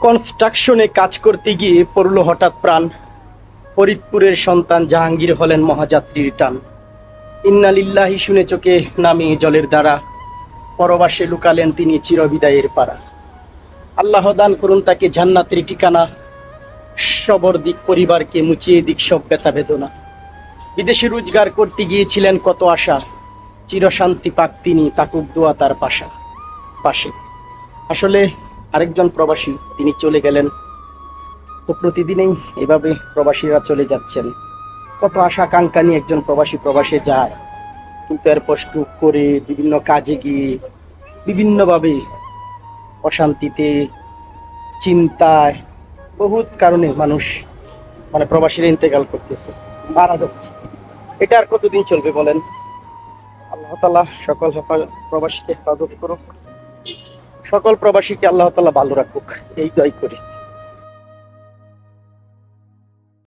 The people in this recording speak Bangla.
কনস্ট্রাকশনে কাজ করতে গিয়ে পড়ল হঠাৎ প্রাণ। ফরিদপুরের সন্তান জাহাঙ্গীর হলেন মহাযাত্রীর টান। ইন্না লিল্লাহি শুনে চোখে নামে জলের দ্বারা, পরবাসে লুকালেন তিনি চিরবিদায়ের পাড়া। আল্লাহ দান করুন তাকে জান্নাতের ঠিকানা, সবর দিক পরিবারকে মুচিয়ে দিক সব ব্যথা বেদনা। বিদেশে রোজগার করতে গিয়েছিলেন কত আশা, চিরশান্তি পাক তিনি, তাকুক দোয়া তার পাশে। আসলে আরেকজন প্রবাসী তিনি চলে গেলেন। তো প্রতিদিনেই এভাবে প্রবাসীরা চলে যাচ্ছেন। কত আশা আকাঙ্ক্ষা নিয়ে একজন প্রবাসী প্রবাসে যায়, কিন্তু এরপর স্ট্রোক করে বিভিন্ন কাজে গিয়ে বিভিন্নভাবে অশান্তিতে, চিন্তায়, বহুত কারণে মানুষ প্রবাসীরা ইন্তেকাল করতেছে, মারা যাচ্ছে। এটা আর কতদিন চলবে বলেন? আল্লাহ তাআলা সকল প্রবাসীকে হেফাজত করুক, সকল প্রবাসীকে আল্লাহ তাআলা ভালো রাখুক, এই দোয়াই করি।